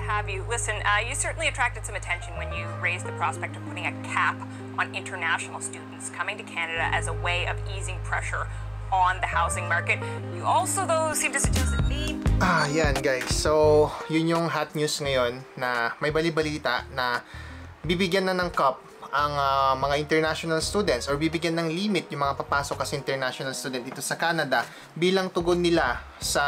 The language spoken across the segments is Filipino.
have you. Listen, you certainly attracted some attention when you raised the prospect of putting a cap on international students coming to Canada as a way of easing pressure on the housing market. You also, though, seem to suggest that maybe... Yan guys. So, yun yung hot news ngayon na may bali-balita na bibigyan na ng cap ang mga international students or bibigyan ng limit yung mga papasok as international student dito sa Canada bilang tugon nila sa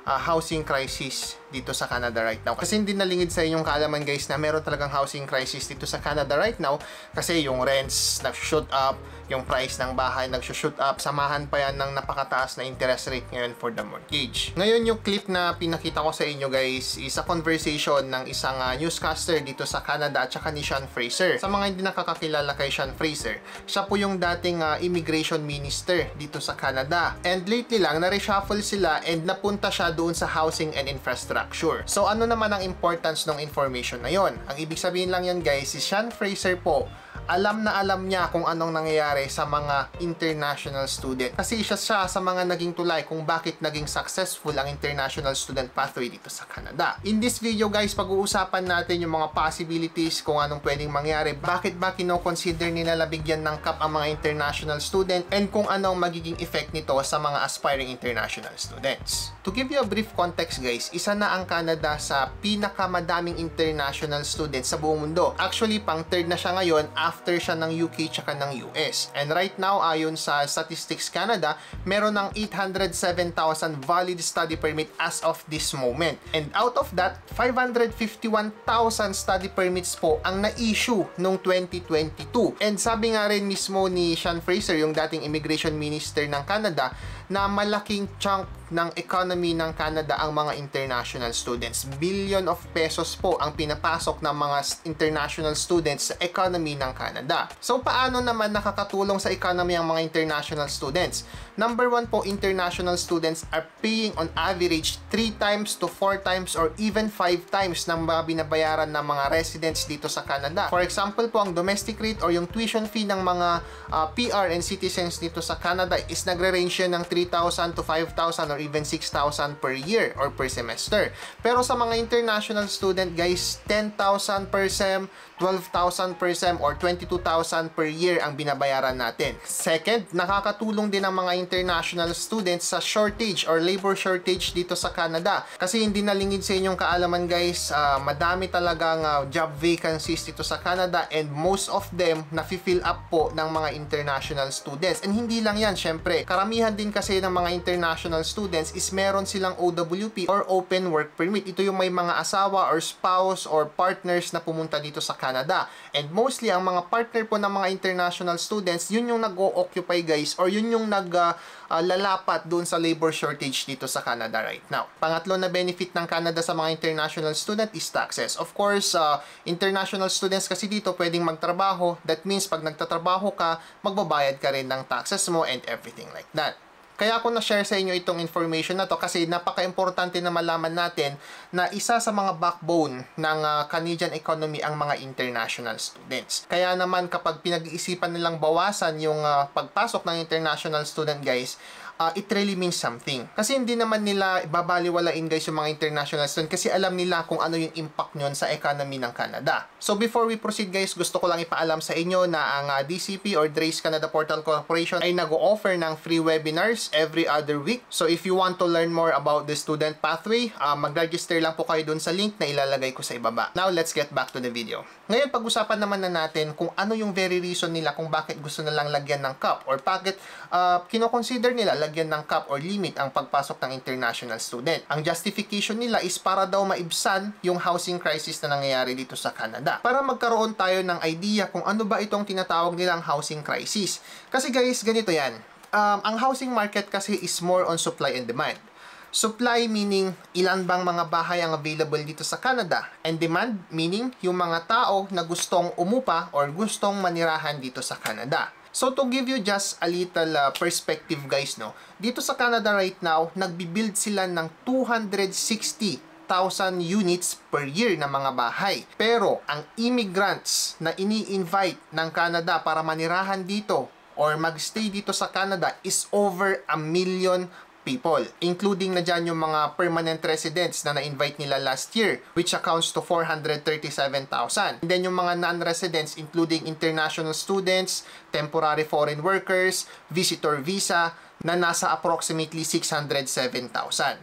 housing crisis dito sa Canada right now. Kasi hindi nalingid sa inyong kaalaman guys na meron talagang housing crisis dito sa Canada right now kasi yung rents nag-shoot up, yung price ng bahay nag-shoot up, samahan pa yan ng napakataas na interest rate ngayon for the mortgage. Ngayon yung clip na pinakita ko sa inyo guys is a conversation ng isang newscaster dito sa Canada at saka ni Sean Fraser. Sa mga hindi nakakakilala kay Sean Fraser, siya po yung dating immigration minister dito sa Canada. And lately lang na-reshuffle sila and napunta siya doon sa housing and infrastructure. So ano naman ang importance ng information na yon? Ang ibig sabihin lang yan guys, si Sean Fraser po alam na alam niya kung anong nangyayari sa mga international student. Kasi siya sa mga naging tulay kung bakit naging successful ang international student pathway dito sa Canada. In this video guys, pag-uusapan natin yung mga possibilities kung anong pwedeng mangyari, bakit ba kino-consider nila labigyan ng cap ang mga international student, and kung anong magiging effect nito sa mga aspiring international students. To give you a brief context guys, isa na ang Canada sa pinakamadaming international students sa buong mundo. Actually, pang third na siya ngayon after siya ng UK tsaka ng US. And right now, ayon sa Statistics Canada, meron ng 807,000 valid study permit as of this moment. And out of that, 551,000 study permits po ang na-issue noong 2022. And sabi nga rin mismo ni Sean Fraser, yung dating immigration minister ng Canada, na malaking chunk ng economy ng Canada ang mga international students. Billion of pesos po ang pinapasok ng mga international students sa economy ng Canada. So, paano naman nakakatulong sa economy ang mga international students? Number one po, international students are paying on average 3 times to 4 times or even 5 times ng mga binabayaran ng mga residents dito sa Canada. For example po, ang domestic rate or yung tuition fee ng mga PR and citizens dito sa Canada is nagre-range yun ng 3,000 to 5,000 or even 6,000 per year or per semester. Pero sa mga international student guys, 10,000 per sem, 12,000 per sem or 22,000 per year ang binabayaran natin. Second, nakakatulong din ang mga international students sa shortage or labor shortage dito sa Canada. Kasi hindi nalingid sa inyong kaalaman guys, madami talagang job vacancies dito sa Canada and most of them nafi-fill up po ng mga international students. And hindi lang yan, syempre, karamihan din kasi ng mga international students is meron silang OWP or Open Work Permit. Ito yung may mga asawa or spouse or partners na pumunta dito sa Canada. And mostly, ang mga partner po ng mga international students, yun yung nag-o-occupy guys or yun yung lalapat doon sa labor shortage dito sa Canada right now. Pangatlo na benefit ng Canada sa mga international student is taxes. Of course, international students kasi dito pwedeng magtrabaho. That means pag nagtatrabaho ka, magbabayad ka rin ng taxes mo and everything like that. Kaya ako na-share sa inyo itong information na to kasi napaka-importante na malaman natin na isa sa mga backbone ng Canadian economy ang mga international students. Kaya naman kapag pinag-iisipan nilang bawasan yung pagpasok ng international student guys, it really means something. Kasi hindi naman nila babaliwalain guys yung mga international student kasi alam nila kung ano yung impact nyon sa economy ng Canada. So before we proceed guys, gusto ko lang ipaalam sa inyo na ang DCP or Drace Canada Portal Corporation ay nag-o-offer ng free webinars every other week. So if you want to learn more about the student pathway, mag-register lang po kayo dun sa link na ilalagay ko sa ibaba. Now let's get back to the video. Ngayon pag-usapan naman na natin kung ano yung very reason nila kung bakit gusto nilang lagyan ng cap or bakit kino-consider nila lagyan ng cap or limit ang pagpasok ng international student. Ang justification nila is para daw maibsan yung housing crisis na nangyayari dito sa Canada. Para magkaroon tayo ng idea kung ano ba itong tinatawag nilang housing crisis. Kasi guys, ganito yan. Ang housing market kasi is more on supply and demand. Supply meaning ilan bang mga bahay ang available dito sa Canada, and demand meaning yung mga tao na gustong umupa or gustong manirahan dito sa Canada. So to give you just a little perspective guys, no, dito sa Canada right now, nagbi-build sila ng 260,000 units per year na mga bahay. Pero ang immigrants na ini-invite ng Canada para manirahan dito or magstay dito sa Canada is over 1 million people, including na dyan yung mga permanent residents na na-invite nila last year, which accounts to 437,000. And then yung mga non-residents, including international students, temporary foreign workers, visitor visa, na nasa approximately 607,000.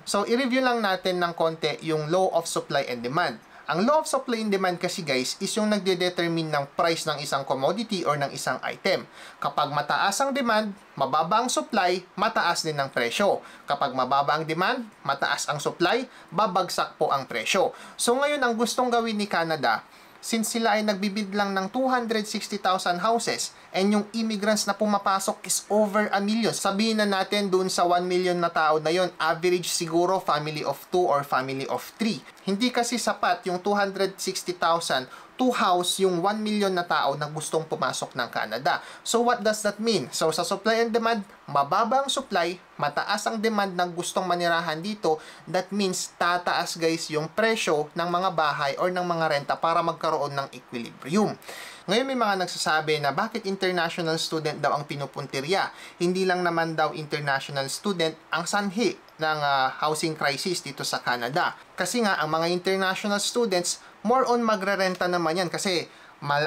So, i-review lang natin ng konti yung law of supply and demand. Ang law of supply and demand kasi guys is yung nagde-determine ng price ng isang commodity or ng isang item. Kapag mataas ang demand, mababa ang supply, mataas din ang presyo. Kapag mababa ang demand, mataas ang supply, babagsak po ang presyo. So ngayon ang gustong gawin ni Canada, since sila ay nagbibid lang ng 260,000 houses and yung immigrants na pumapasok is over 1 million. Sabihin na natin dun sa 1 million na tao na yon, average siguro family of 2 or family of 3. Hindi kasi sapat yung 260,000 to house yung 1 million na tao na gustong pumasok ng Canada. So what does that mean? So sa supply and demand, mababa ang supply, mataas ang demand ng gustong manirahan dito. That means tataas guys yung presyo ng mga bahay or ng mga renta para magkaroon ng equilibrium. Ngayon may mga nagsasabi na bakit international student daw ang pinupuntirya. Hindi lang naman daw international student ang sanhi ng housing crisis dito sa Canada. Kasi nga ang mga international students more on magrerenta naman yan kasi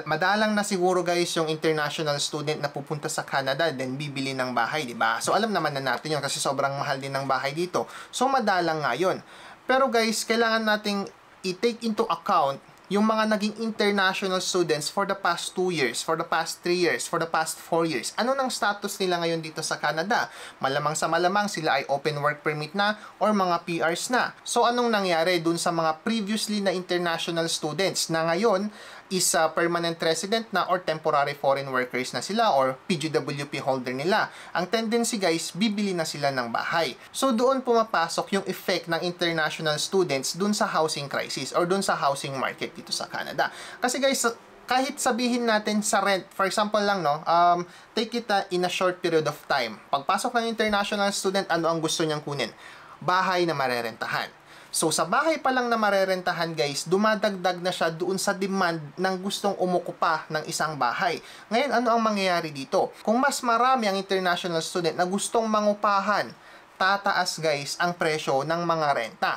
madalang na siguro guys yung international student na pupunta sa Canada then bibili ng bahay, di ba? So alam naman na natin yun kasi sobrang mahal din ng bahay dito. So madalang nga yun. Pero guys, kailangan nating i-take into account yung mga naging international students for the past 2 years, for the past 3 years, for the past 4 years. Ano nang status nila ngayon dito sa Canada? Malamang sa malamang sila ay open work permit na or mga PRs na. So anong nangyari dun sa mga previously na international students na ngayon is permanent resident na or temporary foreign workers na sila or PGWP holder nila? Ang tendency guys, bibili na sila ng bahay. So doon pumapasok yung effect ng international students dun sa housing crisis or dun sa housing market dito sa Canada. Kasi guys, kahit sabihin natin sa rent, for example lang, no, take it in a short period of time. Pagpasok ng international student, ano ang gusto niyang kunin? Bahay na marerentahan. So, sa bahay pa lang na marerentahan guys, dumadagdag na siya doon sa demand ng gustong umukupa ng isang bahay. Ngayon, ano ang mangyayari dito? Kung mas marami ang international student na gustong mangupahan, tataas guys ang presyo ng mga renta.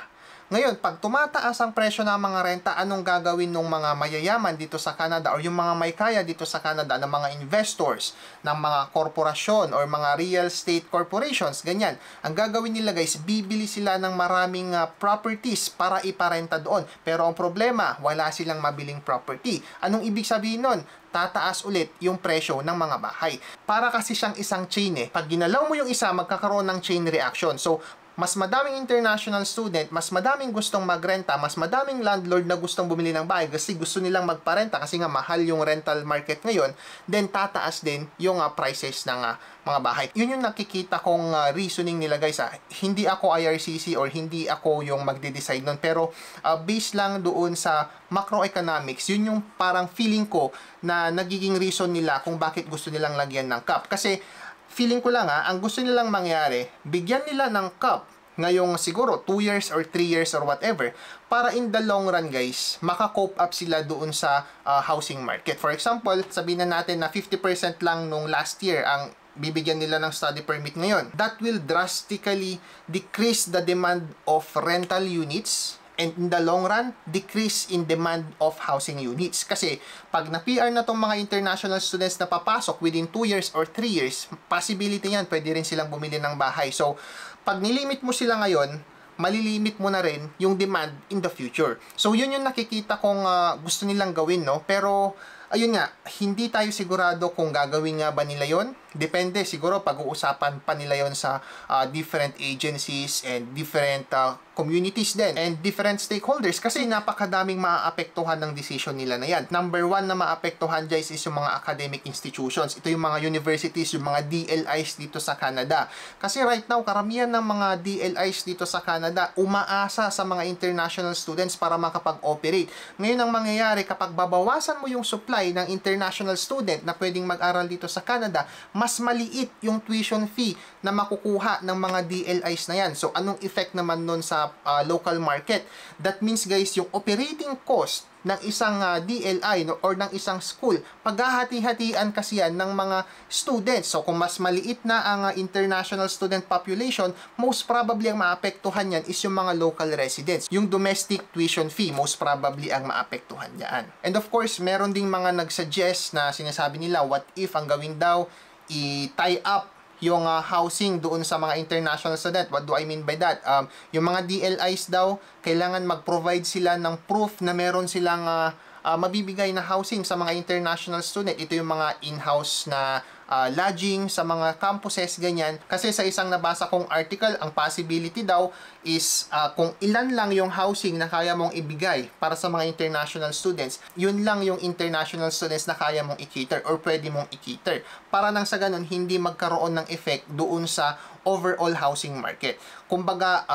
Ngayon, pag tumataas ang presyo ng mga renta, anong gagawin ng mga mayayaman dito sa Canada or yung mga may kaya dito sa Canada ng mga investors, ng mga korporasyon or mga real estate corporations, ganyan. Ang gagawin nila guys, bibili sila ng maraming properties para iparenta doon. Pero ang problema, wala silang mabiling property. Anong ibig sabihin nun? Tataas ulit yung presyo ng mga bahay. Para kasi siyang isang chain eh. Pag ginalaw mo yung isa, magkakaroon ng chain reaction. So, mas madaming international student, mas madaming gustong magrenta, mas madaming landlord na gustong bumili ng bahay kasi gusto nilang magparenta kasi nga mahal yung rental market ngayon, then tataas din yung prices ng mga bahay. Yun yung nakikita kong reasoning nila guys. Hindi ako IRCC or hindi ako yung magde-decide nun, pero based lang doon sa macroeconomics, yun yung parang feeling ko na nagiging reason nila kung bakit gusto nilang lagyan ng cap. Kasi feeling ko lang ang gusto nilang mangyari, bigyan nila ng cap ngayong siguro 2 years or 3 years or whatever, para in the long run guys, maka-cope up sila doon sa housing market. For example, sabihin na natin na 50% lang nung last year ang bibigyan nila ng study permit ngayon. That will drastically decrease the demand of rental units and in the long run, decrease in demand of housing units. Kasi pag na-PR na tong mga international students na papasok within 2 years or 3 years, possibility yan, pwede rin silang bumili ng bahay. So, pag nilimit mo sila ngayon, malilimit mo na rin yung demand in the future. So, yun yung nakikita kong gusto nilang gawin, no? Pero, ayun nga, hindi tayo sigurado kung gagawin nga ba nila yon. Depende, siguro pag-uusapan pa nila yon sa different agencies and different communities din and different stakeholders kasi napakadaming maaapektuhan ng decision nila na yan. Number 1 na maapektuhan guys is yung mga academic institutions. Ito yung mga universities, yung mga DLIs dito sa Canada. Kasi right now, karamihan ng mga DLIs dito sa Canada umaasa sa mga international students para makapag-operate. Ngayon ang mangyayari kapag babawasan mo yung supply ng international student na pwedeng mag-aral dito sa Canada, mas maliit yung tuition fee na makukuha ng mga DLIs na yan. So, anong effect naman nun sa local market? That means guys, yung operating cost ng isang DLI or ng isang school, paghahati-hatian kasi yan ng mga students. So, kung mas maliit na ang international student population, most probably ang maapektuhan yan is yung mga local residents. Yung domestic tuition fee, most probably ang maapektuhan yan. And of course, meron ding mga nagsuggest na sinasabi nila, what if ang gawin daw, i-tie up yung housing doon sa mga international student. What do I mean by that? Yung mga DLIs daw, kailangan mag-provide sila ng proof na meron silang mabibigay na housing sa mga international student. Ito yung mga in-house na lodging sa mga campuses, ganyan. Kasi sa isang nabasa kong article, ang possibility daw is kung ilan lang yung housing na kaya mong ibigay para sa mga international students, yun lang yung international students na kaya mong i-cater or pwede mong i-cater. Para nang sa ganun, hindi magkaroon ng effect doon sa overall housing market. Kumbaga,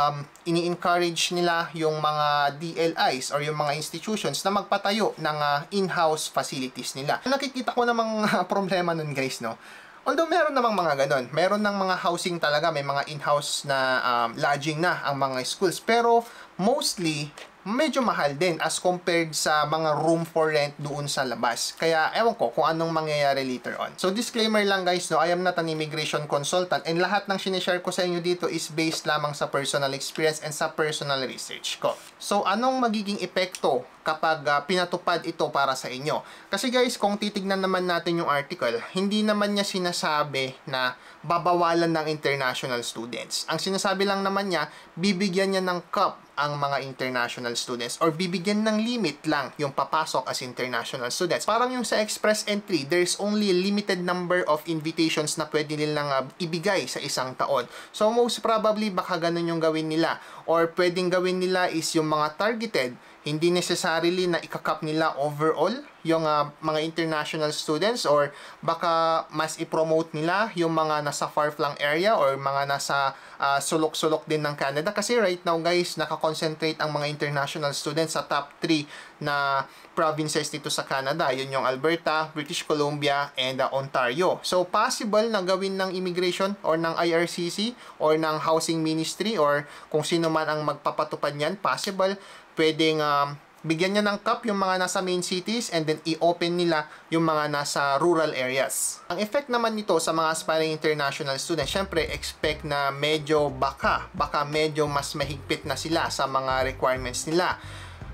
ini-encourage nila yung mga DLIs or yung mga institutions na magpatayo ng in-house facilities nila. Nakikita ko namang problema nun guys, no? Although meron namang mga ganon, meron ng mga housing talaga, may mga in-house na lodging na ang mga schools, pero mostly medyo mahal din as compared sa mga room for rent doon sa labas. Kaya ewan ko kung anong mangyayari later on. So disclaimer lang guys, no, I am not an immigration consultant and lahat ng sinishare ko sa inyo dito is based lamang sa personal experience and sa personal research ko. So anong magiging epekto kapag pinatupad ito para sa inyo? Kasi guys, kung titignan naman natin yung article, hindi naman niya sinasabi na babawalan ng international students. Ang sinasabi lang naman niya, bibigyan niya ng cap ang mga international students or bibigyan ng limit lang yung papasok as international students. Parang yung sa express entry, there's only a limited number of invitations na pwede nilang ibigay sa isang taon. So most probably baka ganun yung gawin nila, or pwedeng gawin nila is yung mga targeted, hindi necessarily na ikakap nila overall yung mga international students, or baka mas i-promote nila yung mga nasa far-flung area or mga nasa sulok-sulok din ng Canada. Kasi right now guys, nakakonsentrate ang mga international students sa top 3 na provinces dito sa Canada. Yun yung Alberta, British Columbia, and Ontario. So possible na gawin ng immigration or ng IRCC or ng Housing Ministry or kung sino man ang magpapatupad niyan, possible pwedeng bigyan niya ng cap yung mga nasa main cities and then i-open nila yung mga nasa rural areas. Ang effect naman nito sa mga aspiring international students, syempre expect na medyo baka medyo mas mahigpit na sila sa mga requirements nila.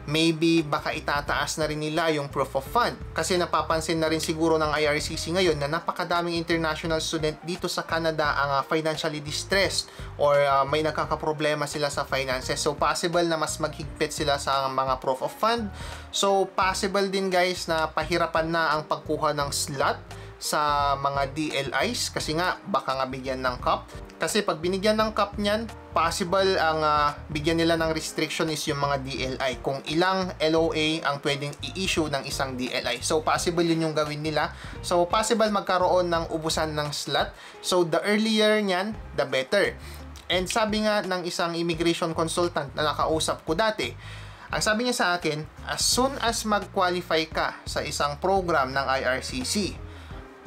Maybe baka itataas na rin nila yung proof of fund. Kasi napapansin na rin siguro ng IRCC ngayon na napakadaming international student dito sa Canada ang financially distressed or may nakakaproblema sila sa finances. So possible na mas maghigpit sila sa mga proof of fund. So possible din guys na pahirapan na ang pagkuha ng slot sa mga DLIs kasi nga baka nga bigyan ng cap. Kasi pag binigyan ng cap niyan, possible ang bigyan nila ng restriction is yung mga DLI. Kung ilang LOA ang pwedeng i-issue ng isang DLI. So possible yun yung gawin nila. So possible magkaroon ng ubusan ng slot. So the earlier niyan, the better. And sabi nga ng isang immigration consultant na nakausap ko dati, ang sabi niya sa akin, as soon as mag-qualify ka sa isang program ng IRCC,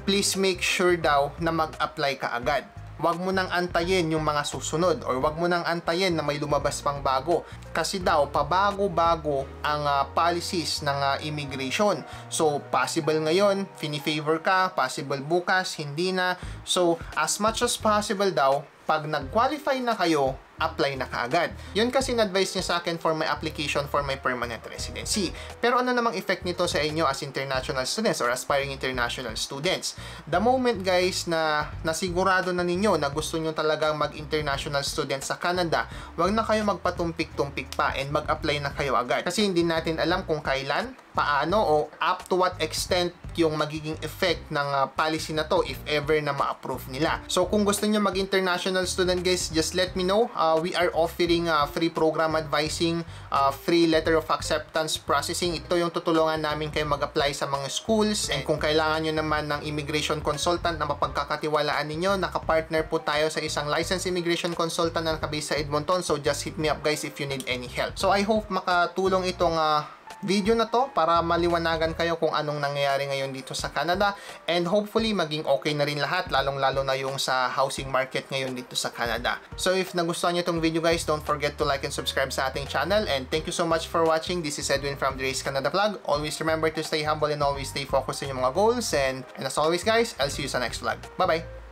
please make sure daw na mag-apply ka agad. Huwag mo nang antayin yung mga susunod or huwag mo nang antayin na may lumabas pang bago. Kasi daw, pabago-bago ang policies ng immigration. So, possible ngayon, fini-favor ka, possible bukas, hindi na. So, as much as possible daw, pag nag-qualify na kayo, apply na kaagad. Yun kasi na-advise niya sa akin for my application for my permanent residency. Pero ano namang effect nito sa inyo as international students or aspiring international students? The moment guys na nasigurado na ninyo na gusto nyo talagang mag-international student sa Canada, wag na kayo magpatumpik-tumpik pa and mag-apply na kayo agad. Kasi hindi natin alam kung kailan, paano o up to what extent yung magiging effect ng policy na to if ever na ma-approve nila. So kung gusto niyo mag-international student guys, just let me know. We are offering free program advising, free letter of acceptance processing. Ito yung tutulungan namin kayo mag-apply sa mga schools. And kung kailangan nyo naman ng immigration consultant na mapagkakatiwalaan ninyo, nakapartner po tayo sa isang licensed immigration consultant na nakabase sa Edmonton. So just hit me up guys if you need any help. So I hope makatulong itong video na to para maliwanagan kayo kung anong nangyayari ngayon dito sa Canada, and hopefully maging okay na rin lahat, lalong-lalo na yung sa housing market ngayon dito sa Canada. So if nagustuhan nyo itong video guys, don't forget to like and subscribe sa ating channel, and thank you so much for watching. This is Edwin from the Race Canada Vlog. Always remember to stay humble and always stay focused on yung mga goals, and as always guys, I'll see you sa next vlog. Bye bye!